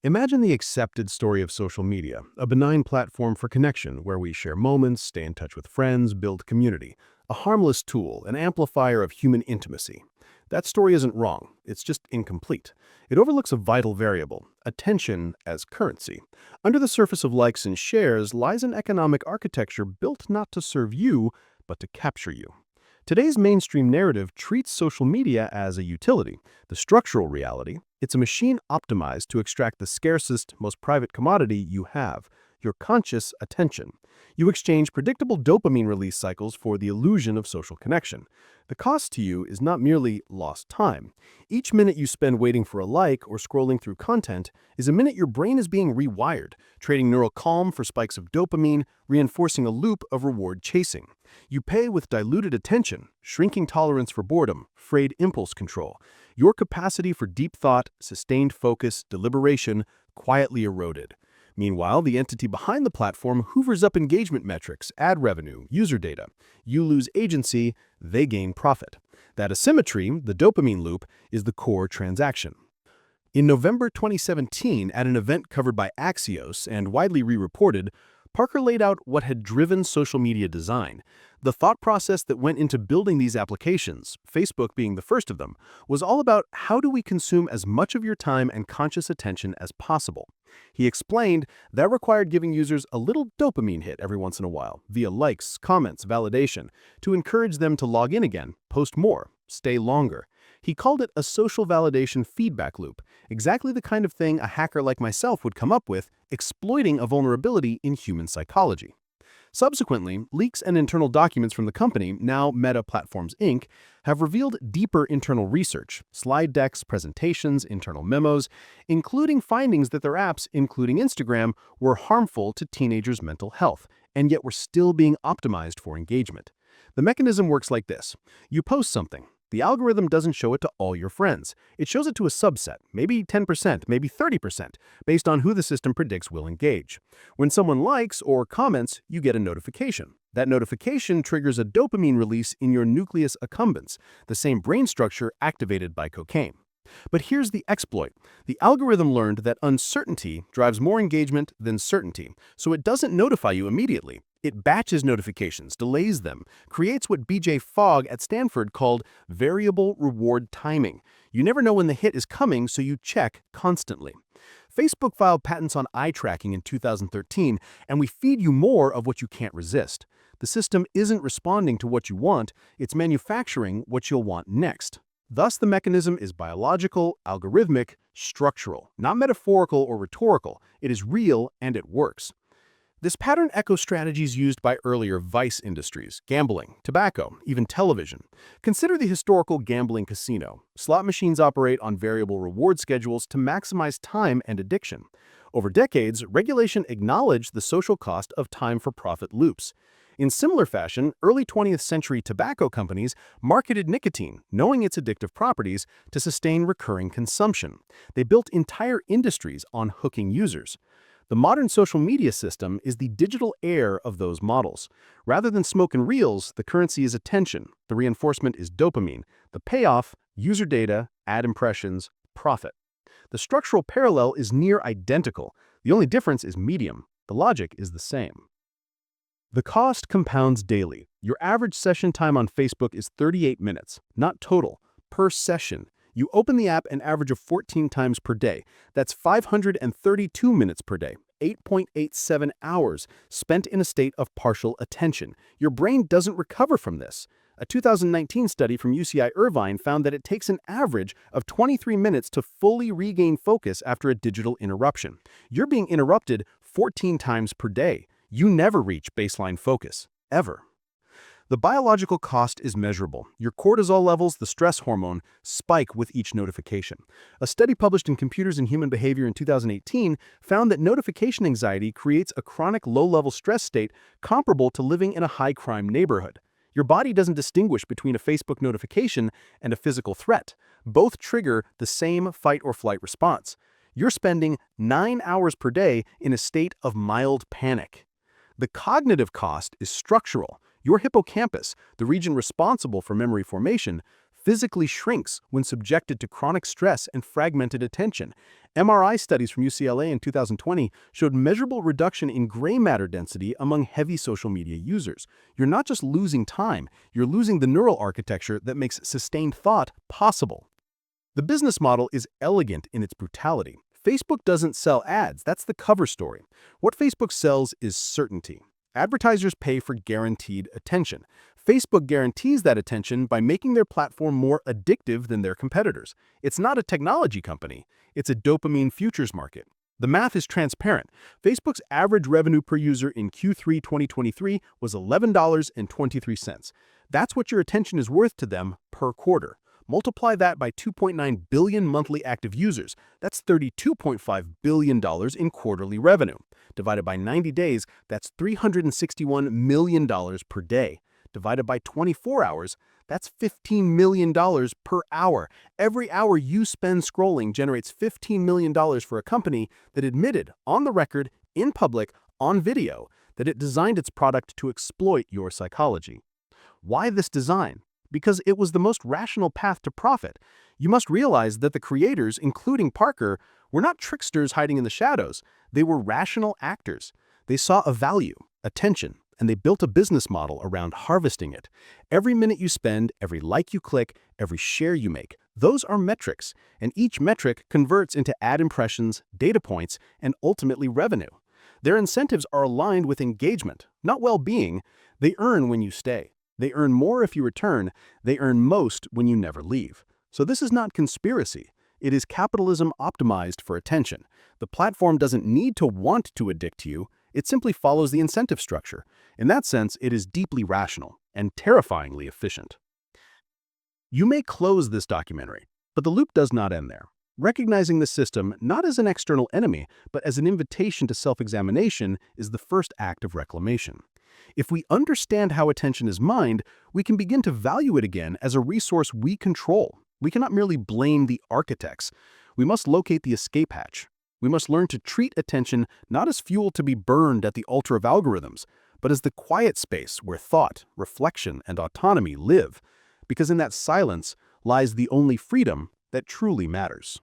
Imagine the accepted story of social media, a benign platform for connection where we share moments, stay in touch with friends, build community. A harmless tool, an amplifier of human intimacy. That story isn't wrong, it's just incomplete. It overlooks a vital variable, attention as currency. Under the surface of likes and shares lies an economic architecture built not to serve you, but to capture you. Today's mainstream narrative treats social media as a utility. The structural reality, it's a machine optimized to extract the scarcest, most private commodity you have, your conscious attention. You exchange predictable dopamine release cycles for the illusion of social connection. The cost to you is not merely lost time. Each minute you spend waiting for a like or scrolling through content is a minute your brain is being rewired, trading neural calm for spikes of dopamine, reinforcing a loop of reward chasing. You pay with diluted attention, shrinking tolerance for boredom, frayed impulse control. Your capacity for deep thought, sustained focus, deliberation, quietly eroded. Meanwhile, the entity behind the platform hoovers up engagement metrics, ad revenue, user data. You lose agency, they gain profit. That asymmetry, the dopamine loop, is the core transaction. In November 2017, at an event covered by Axios and widely re-reported, Parker laid out what had driven social media design. The thought process that went into building these applications, Facebook being the first of them, was all about how do we consume as much of your time and conscious attention as possible. He explained that required giving users a little dopamine hit every once in a while, via likes, comments, validation, to encourage them to log in again, post more, stay longer. He called it a social validation feedback loop, exactly the kind of thing a hacker like myself would come up with, exploiting a vulnerability in human psychology. Subsequently, leaks and internal documents from the company, now Meta Platforms Inc., have revealed deeper internal research, slide decks, presentations, internal memos, including findings that their apps, including Instagram, were harmful to teenagers' mental health, and yet were still being optimized for engagement. The mechanism works like this. You post something. The algorithm doesn't show it to all your friends. It shows it to a subset, maybe 10%, maybe 30%, based on who the system predicts will engage. When someone likes or comments, you get a notification. That notification triggers a dopamine release in your nucleus accumbens, the same brain structure activated by cocaine. But here's the exploit. The algorithm learned that uncertainty drives more engagement than certainty, so it doesn't notify you immediately. It batches notifications, delays them, creates what B.J. Fogg at Stanford called variable reward timing. You never know when the hit is coming, so you check constantly. Facebook filed patents on eye tracking in 2013, and we feed you more of what you can't resist. The system isn't responding to what you want, it's manufacturing what you'll want next. Thus, the mechanism is biological, algorithmic, structural, not metaphorical or rhetorical. It is real and it works. This pattern echoes strategies used by earlier vice industries, gambling, tobacco, even television. Consider the historical gambling casino. Slot machines operate on variable reward schedules to maximize time and addiction. Over decades, regulation acknowledged the social cost of time-for-profit loops. In similar fashion, early 20th century tobacco companies marketed nicotine, knowing its addictive properties, to sustain recurring consumption. They built entire industries on hooking users. The modern social media system is the digital heir of those models. Rather than smoke and reels, the currency is attention, the reinforcement is dopamine, the payoff, user data, ad impressions, profit. The structural parallel is near identical. The only difference is medium. The logic is the same. The cost compounds daily. Your average session time on Facebook is 38 minutes, not total, per session. You open the app an average of 14 times per day. That's 532 minutes per day, 8.87 hours spent in a state of partial attention. Your brain doesn't recover from this. A 2019 study from UCI Irvine found that it takes an average of 23 minutes to fully regain focus after a digital interruption. You're being interrupted 14 times per day. You never reach baseline focus, ever. The biological cost is measurable. Your cortisol levels, the stress hormone, spike with each notification. A study published in Computers and Human Behavior in 2018 found that notification anxiety creates a chronic low-level stress state comparable to living in a high-crime neighborhood. Your body doesn't distinguish between a Facebook notification and a physical threat. Both trigger the same fight-or-flight response. You're spending 9 hours per day in a state of mild panic. The cognitive cost is structural. Your hippocampus, the region responsible for memory formation, physically shrinks when subjected to chronic stress and fragmented attention. MRI studies from UCLA in 2020 showed measurable reduction in gray matter density among heavy social media users. You're not just losing time, you're losing the neural architecture that makes sustained thought possible. The business model is elegant in its brutality. Facebook doesn't sell ads, that's the cover story. What Facebook sells is certainty. Advertisers pay for guaranteed attention. Facebook guarantees that attention by making their platform more addictive than their competitors. It's not a technology company, it's a dopamine futures market. The math is transparent. Facebook's average revenue per user in Q3 2023 was $11.23. That's what your attention is worth to them per quarter. Multiply that by 2.9 billion monthly active users. That's $32.5 billion in quarterly revenue. Divided by 90 days, that's $361 million per day. Divided by 24 hours, that's $15 million per hour. Every hour you spend scrolling generates $15 million for a company that admitted, on the record, in public, on video, that it designed its product to exploit your psychology. Why this design? Because it was the most rational path to profit. You must realize that the creators, including Parker, were not tricksters hiding in the shadows. They were rational actors. They saw a value, attention, and they built a business model around harvesting it. Every minute you spend, every like you click, every share you make, those are metrics, and each metric converts into ad impressions, data points, and ultimately revenue. Their incentives are aligned with engagement, not well-being. They earn when you stay. They earn more if you return. They earn most when you never leave. So this is not conspiracy. It is capitalism optimized for attention. The platform doesn't need to want to addict you. It simply follows the incentive structure. In that sense, it is deeply rational and terrifyingly efficient. You may close this documentary, but the loop does not end there. Recognizing the system not as an external enemy, but as an invitation to self-examination is the first act of reclamation. If we understand how attention is mined, we can begin to value it again as a resource we control. We cannot merely blame the architects. We must locate the escape hatch. We must learn to treat attention not as fuel to be burned at the altar of algorithms, but as the quiet space where thought, reflection, and autonomy live, because in that silence lies the only freedom that truly matters.